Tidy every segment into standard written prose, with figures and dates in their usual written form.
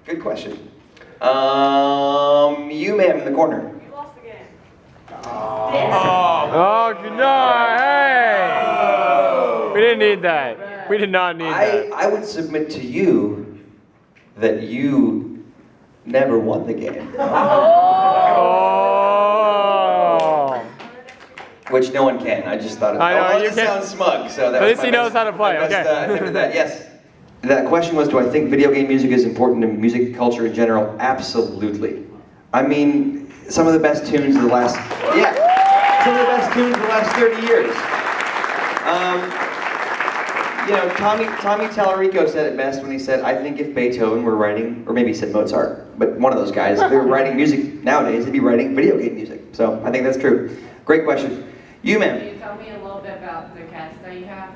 Good question. You, ma'am, in the corner. You lost the game. Oh, no, hey! We didn't need that. We did not need that. I would submit to you that you never won the game. Oh! Which no one can. I just thought of it. I know, Oh, you this can't. sounds smug, so that At was least my he knows how to play, my best, okay. attempt at that. Yes. That question was, do I think video game music is important to music culture in general? Absolutely. I mean, some of the best tunes of the last, some of the best tunes of the last 30 years. You know, Tommy Tallarico said it best when he said, I think if Beethoven were writing, or maybe he said Mozart, but one of those guys, if they were writing music nowadays, they'd be writing video game music. So I think that's true. Great question. You, ma'am. Can you tell me a little bit about the cats that you have?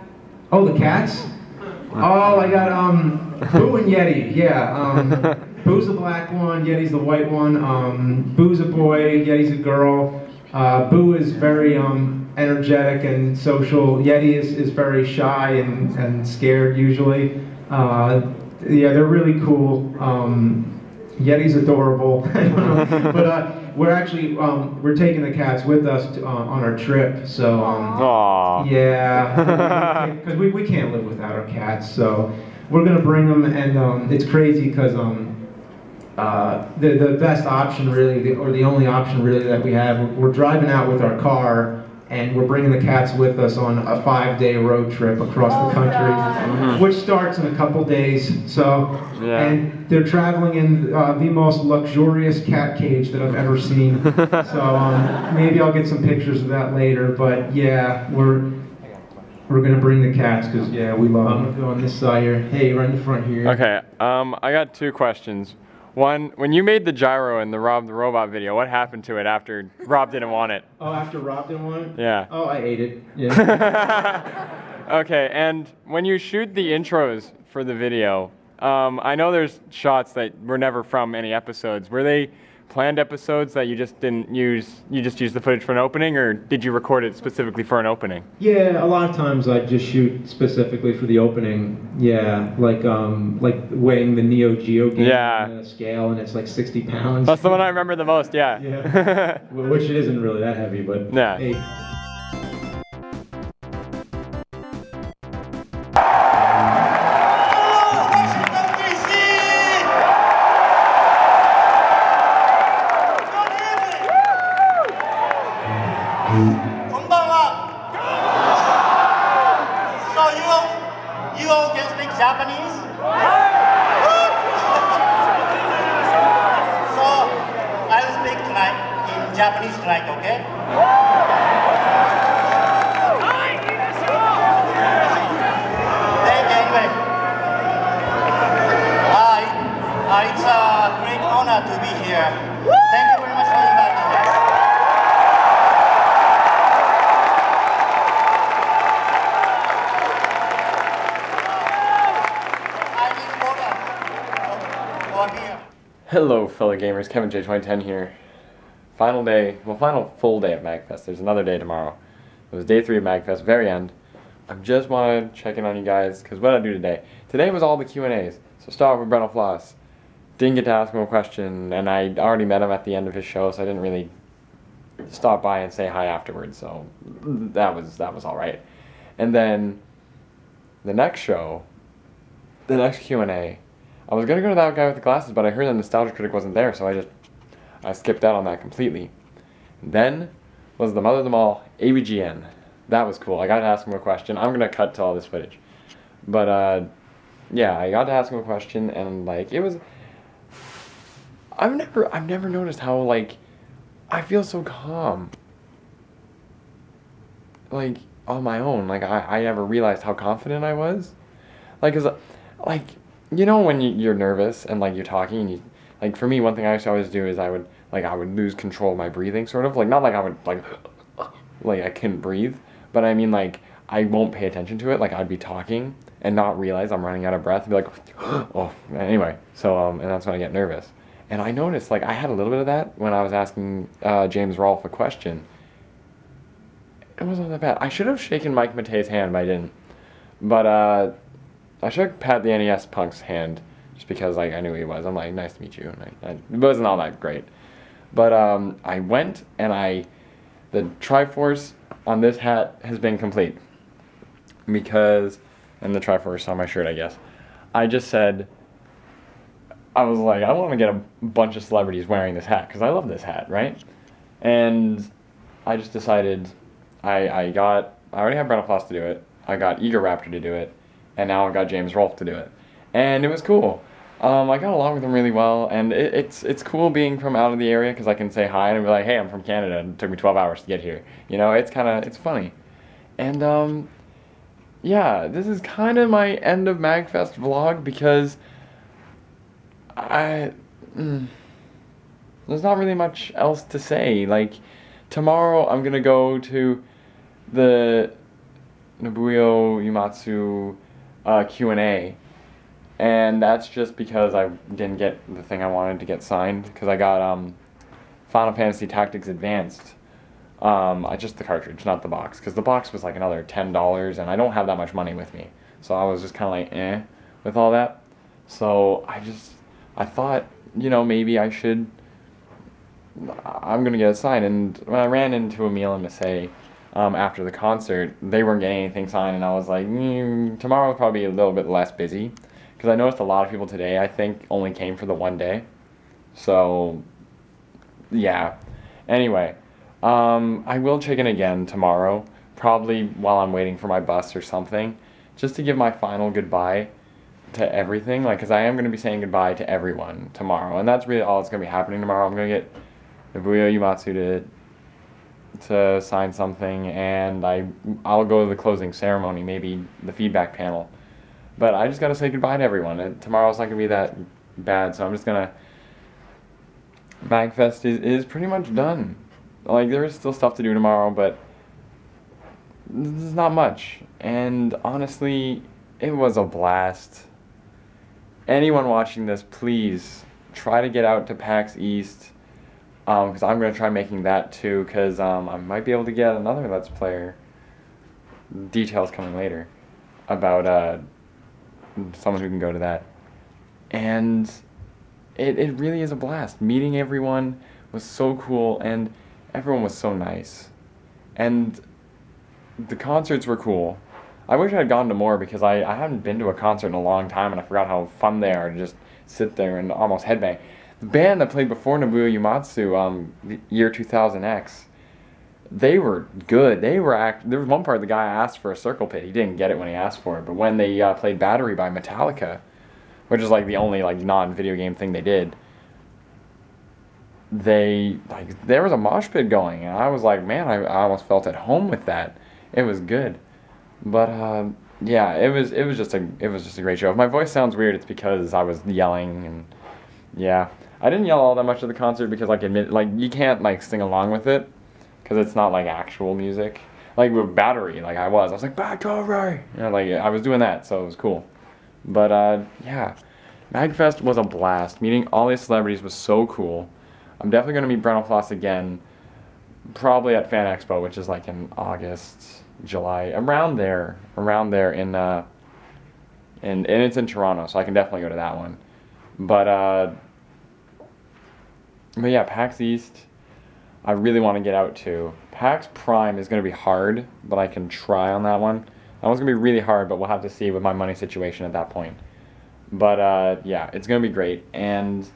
Oh, the cats? Oh, I got Boo and Yeti. Yeah, Boo's the black one, Yeti's the white one. Boo's a boy, Yeti's a girl. Boo is very energetic and social. Yeti is very shy and scared usually. Yeah, they're really cool. Yeti's adorable. I don't know. But we're actually we're taking the cats with us on our trip. So yeah, because we can't live without our cats. So we're gonna bring them, and it's crazy because the best option really, or the only option really that we have, we're driving out with our car. And we're bringing the cats with us on a 5-day road trip across the country, which starts in a couple days. So, and they're traveling in the most luxurious cat cage that I've ever seen. So maybe I'll get some pictures of that later. But yeah, we're gonna bring the cats because we love them. I'm gonna go on this side here. Hey, right in the front here. Okay, I got two questions. One, when you made the gyro in the Rob the Robot video, what happened to it after Rob didn't want it? Oh, after Rob didn't want it? Yeah. Oh, I ate it. Yeah. Okay, and when you shoot the intros for the video, I know there's shots that were never from any episodes. Were they planned episodes that you just didn't use, you just used the footage for an opening, or did you record it specifically for an opening? Yeah, a lot of times I just shoot specifically for the opening. Yeah, like weighing the Neo Geo game on a scale, and it's like 60 pounds. That's the one I remember the most, yeah. Yeah. Which it isn't really that heavy, but yeah. Hey. So you all can speak Japanese? So I will speak tonight in Japanese tonight, okay? Thank you anyway. It's a great honor to be here. Thank you very much for inviting us. Hello, fellow gamers. Kevin J2010 here. Final day, well, final full day of MAGFest. There's another day tomorrow. It was day 3 of MAGFest, very end. I just want to check in on you guys, because what did I do today? Today was all the Q&As. So start with Brentalfloss. Didn't get to ask him a question, and I already met him at the end of his show, so I didn't really stop by and say hi afterwards, so that was alright. And then the next show, the next Q&A, I was gonna go to that guy with the glasses, but I heard the Nostalgia Critic wasn't there, so I skipped out on that completely. And then was the mother of them all, AVGN. That was cool. I got to ask him a question. I'm gonna cut to all this footage, but yeah, I got to ask him a question, and like it was. I've never noticed how like I feel so calm. Like on my own, like I never realized how confident I was. Like, you know when you're nervous and like you're talking and you, like for me, one thing I used to always do is I would lose control of my breathing, sort of, like not like I would like I couldn't breathe, but I mean like I won't pay attention to it, like I'd be talking and not realize I'm running out of breath and be like, oh, anyway, so and that's when I get nervous. And I noticed like I had a little bit of that when I was asking James Rolfe a question. It wasn't that bad. I should have shaken Mike Matei's hand, but I didn't. But I should pat the NES Punk's hand just because like I knew who he was. I'm like, nice to meet you. And it wasn't all that great, but I went and the Triforce on this hat has been complete because, and the Triforce on my shirt, I guess. I just said, I was like, I want to get a bunch of celebrities wearing this hat because I love this hat, right? And I just decided, I already have Brentalfloss to do it. I got Raptor to do it, and now I got James Rolfe to do it, and it was cool. I got along with him really well, and it's cool being from out of the area because I can say hi and be like, hey, I'm from Canada, and it took me 12 hours to get here. You know, it's funny. And yeah, this is kind of my end of MAGFest vlog because there's not really much else to say. Like, tomorrow I'm gonna go to the Nobuo Uematsu Q&A, and that's just because I didn't get the thing I wanted to get signed, because I got Final Fantasy Tactics Advanced. Just the cartridge, not the box, because the box was like another $10, and I don't have that much money with me, so I was just kind of like, with all that. So I thought, you know, maybe I'm gonna get a sign. And when I ran into Emil and Massey after the concert, they weren't getting anything signed, and I was like, tomorrow will probably be a little bit less busy, because I noticed a lot of people today, I think, only came for the one day. So yeah, anyway, I will check in again tomorrow, probably while I'm waiting for my bus or something, just to give my final goodbye to everything, like, because I am going to be saying goodbye to everyone tomorrow, and that's really all that's going to be happening tomorrow. I'm going to get Nobuo Uematsu to sign something, and I'll go to the closing ceremony, maybe the feedback panel, but I just got to say goodbye to everyone, and tomorrow's not going to be that bad, so I'm just going to, MAGFest is pretty much done. Like, there is still stuff to do tomorrow, but there's not much, and honestly, it was a blast. Anyone watching this, please try to get out to PAX East, because I'm going to try making that too, because I might be able to get another Let's Player. Details coming later about someone who can go to that. And it really is a blast. Meeting everyone was so cool, and everyone was so nice. And the concerts were cool. I wish I had gone to more, because I haven't been to a concert in a long time, and I forgot how fun they are to just sit there and almost headbang. The band that played before Nobuo Uematsu, the year 2000X, they were good. There was one part the guy asked for a circle pit. He didn't get it when he asked for it, but when they played Battery by Metallica, which is like the only like non-video game thing they did, there was a mosh pit going, and I was like, man, I almost felt at home with that. It was good. But yeah, it was just a great show. If my voice sounds weird, it's because I was yelling, and yeah, I didn't yell all that much at the concert because, like, you can't like sing along with it because it's not like actual music. Like with Battery, like I was like Battery, you know, like I was doing that, so it was cool. But yeah, MAGFest was a blast. Meeting all these celebrities was so cool. I'm definitely gonna meet Brentalfloss again, probably at Fan Expo, which is like in August, July, around there and it's in Toronto, so I can definitely go to that one. But yeah, PAX East, I really want to get out to. PAX Prime is going to be hard, but I can try on that one. That one's going to be really hard, but we'll have to see with my money situation at that point. But yeah, it's going to be great, and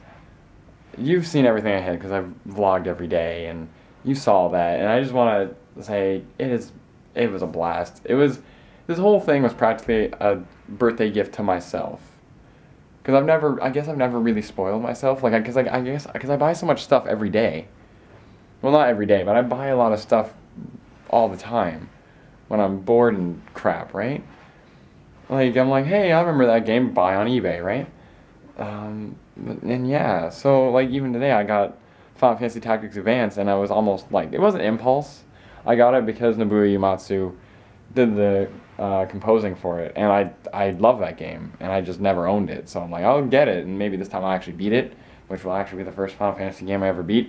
you've seen everything I had because I've vlogged every day, and you saw that, and I just want to say it was a blast. This whole thing was practically a birthday gift to myself, because I guess I've never really spoiled myself, like, because I buy so much stuff every day. Well, not every day, but I buy a lot of stuff all the time when I'm bored and crap, right? Like, I'm like, hey, I remember that game, buy on eBay, right? And yeah, so like even today I got Final Fantasy Tactics Advanced, and I was almost like, it wasn't impulse. I got it because Nobuo Uematsu did the composing for it, and I love that game, and I just never owned it, so I'm like, I'll get it, and maybe this time I'll actually beat it, which will actually be the first Final Fantasy game I ever beat.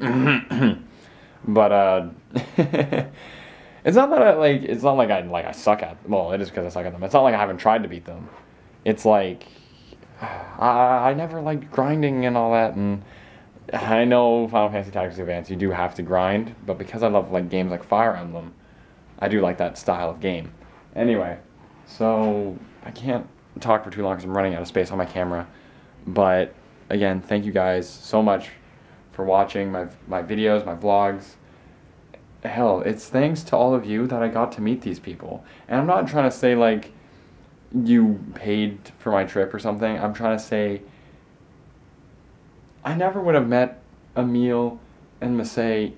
But it's not that I suck at, well, it is because I suck at them. It's not like I haven't tried to beat them. It's like I never liked grinding and all that, and I know Final Fantasy Tactics Advance, you do have to grind, but because I love like games like Fire Emblem, I do like that style of game. Anyway, so I can't talk for too long because I'm running out of space on my camera, but again, thank you guys so much for watching my videos, my vlogs. Hell, it's thanks to all of you that I got to meet these people. And I'm not trying to say like you paid for my trip or something. I'm trying to say I never would have met Emil and Masay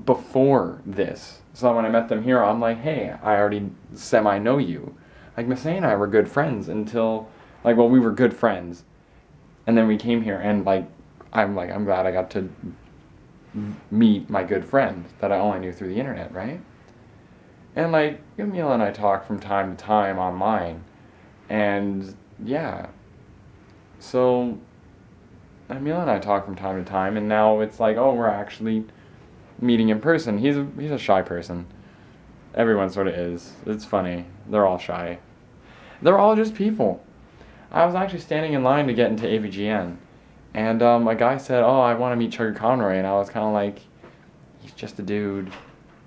before this. So when I met them here, I'm like, hey, I already semi-know you. Like, Masay and I were good friends until, like, well, we were good friends. And then we came here, and, I'm glad I got to meet my good friend that I only knew through the internet, right? And, like, Emil and I talk from time to time online. And, yeah. So, Emil and I talk from time to time, and now it's like, oh, we're actually meeting in person. He's a shy person. Everyone sort of is. It's funny. They're all shy. They're all just people. I was actually standing in line to get into AVGN, and a guy said, oh, I want to meet Chugger Conroy, and I was kind of like, he's just a dude.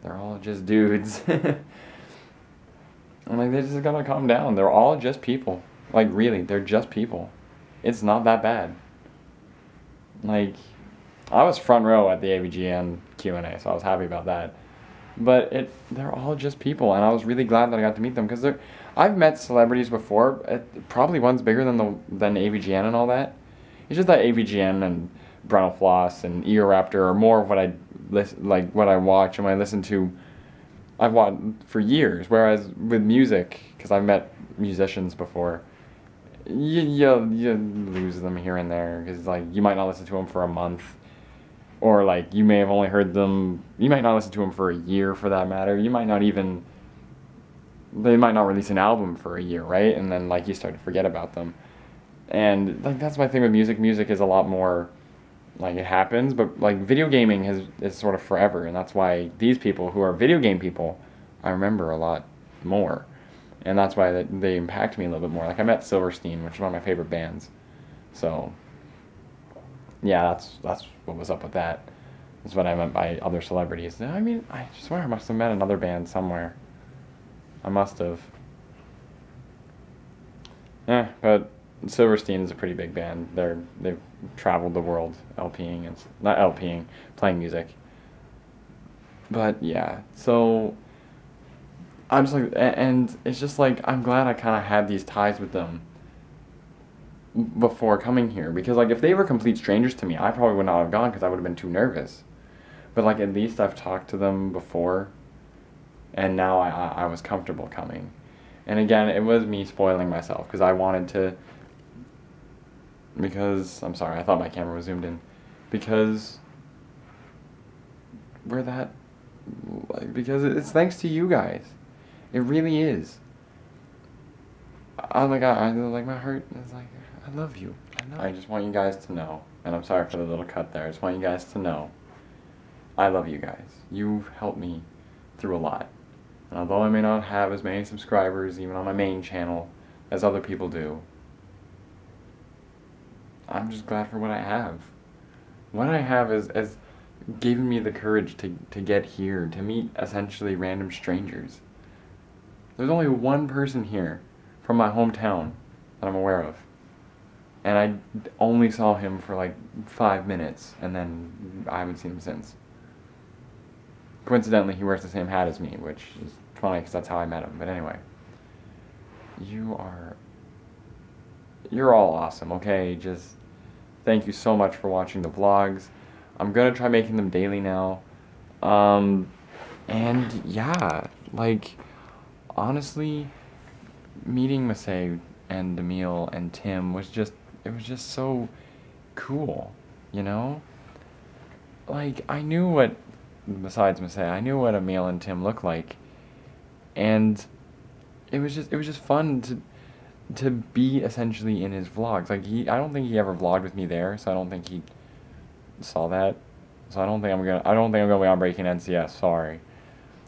They're all just dudes. I'm like, they just gotta calm down. They're all just people. Like, really, they're just people. It's not that bad. Like, I was front row at the AVGN Q&A, so I was happy about that. But they're all just people, and I was really glad that I got to meet them, because I've met celebrities before, probably one's bigger than AVGN and all that. It's just that AVGN and Brentalfloss and Eoraptor are more of what I watch and what I listen to. I've watched for years, whereas with music, because I've met musicians before, you lose them here and there, because like you might not listen to them for a month, or like you may have only heard them. You might not listen to them for a year, for that matter. You might not even. They might not release an album for a year, right? And then like you start to forget about them, and like that's my thing with music. Music is a lot more. Like, it happens, but like video gaming is sort of forever, and that's why these people who are video game people, I remember a lot more, and that's why they impact me a little bit more. Like, I met Silverstein, which is one of my favorite bands, so yeah, that's what was up with that. That's what I meant by other celebrities. I mean, I swear I must have met another band somewhere. I must have. But Silverstein is a pretty big band. They've traveled the world playing music. But yeah, so I'm just like, and it's just like, I'm glad I kind of had these ties with them before coming here, because like if they were complete strangers to me, I probably would not have gone because I would have been too nervous. But like at least I've talked to them before, and now I was comfortable coming. And again, it was me spoiling myself because I wanted to. Because, I'm sorry, I thought my camera was zoomed in. Because because it's thanks to you guys. It really is. I like my heart is like, I love you. I just want you guys to know, and I'm sorry for the little cut there. I just want you guys to know, I love you guys. You've helped me through a lot. And although I may not have as many subscribers, even on my main channel, as other people do, I'm just glad for what I have. What I have has given me the courage to get here, to meet essentially random strangers. There's only one person here from my hometown that I'm aware of. And I only saw him for like 5 minutes, and then I haven't seen him since. Coincidentally, he wears the same hat as me, which is funny because that's how I met him. But anyway, you're all awesome, okay? Just thank you so much for watching the vlogs. I'm gonna try making them daily now. And yeah, like, honestly, meeting Masay and Emil and Tim was just so cool, you know? Like, I knew what, besides Masay, I knew what Emil and Tim looked like. And it was just fun to be essentially in his vlogs. Like, I don't think he ever vlogged with me there, so I don't think he saw that. So I don't think I'm gonna be on Breaking NCS, sorry.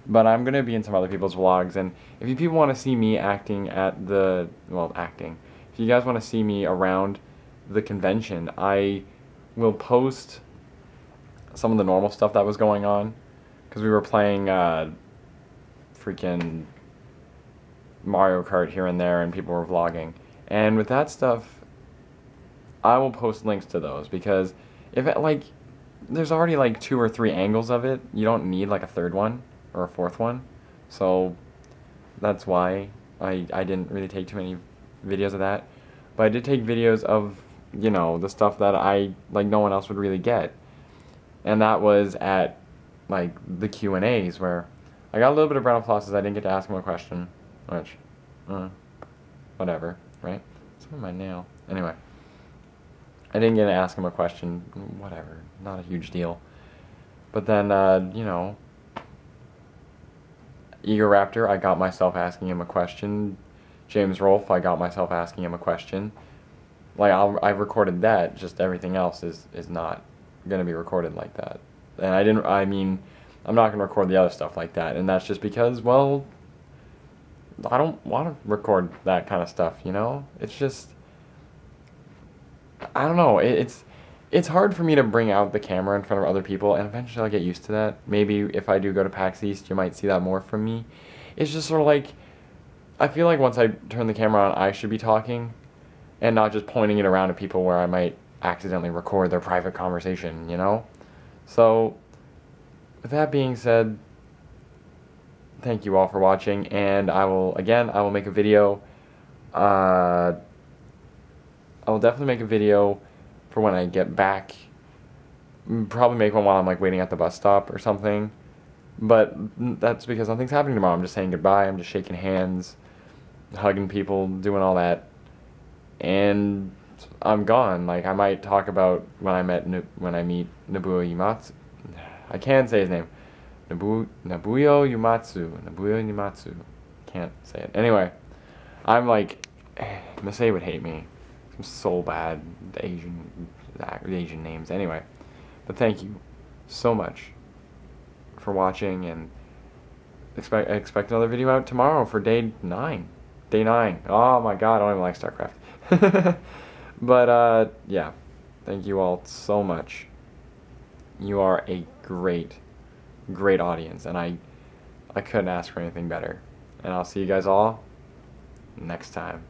But I'm gonna be in some other people's vlogs, and if you people want to see me acting at the, well, acting, if you guys want to see me around the convention, I will post some of the normal stuff that was going on, because we were playing freaking Mario Kart here and there, and people were vlogging. And with that stuff, I will post links to those, because if it, like, there's already like 2 or 3 angles of it, you don't need like a 3rd one or a 4th one. So that's why I didn't really take too many videos of that. But I did take videos of, you know, the stuff that no one else would really get. And that was at, like, the Q&As, where I got a little bit of Brentalfloss, I didn't get to ask him a question, which, whatever, right? It's on my nail. Anyway, I didn't get to ask him a question, whatever, not a huge deal. But then, you know, Eager Raptor, I got myself asking him a question. James Rolfe, I got myself asking him a question. Like, I've recorded that, just everything else is not going to be recorded like that. And I'm not going to record the other stuff like that, and that's just because, well, I don't want to record that kind of stuff, you know? It's just, I don't know, it's hard for me to bring out the camera in front of other people, and eventually I'll get used to that. Maybe if I do go to PAX East, you might see that more from me. It's just sort of like, I feel like once I turn the camera on, I should be talking, and not just pointing it around at people where I might accidentally record their private conversation, you know? So, with that being said, thank you all for watching, and I will make a video. I will definitely make a video for when I get back. Probably make one while I'm, like, waiting at the bus stop or something. But that's because nothing's happening tomorrow. I'm just saying goodbye, I'm just shaking hands, hugging people, doing all that. And I'm gone. Like, I might talk about when I meet Nobuo Uematsu. I can't say his name. Nobuo Uematsu. Can't say it. Anyway, I'm like, Masay would hate me. I'm so bad at Asian names. Anyway, but thank you so much for watching, and expect another video out tomorrow for day 9. Day 9. Oh my god, I don't even like StarCraft. But yeah, thank you all so much. You are a great audience, and I couldn't ask for anything better. And I'll see you guys all next time.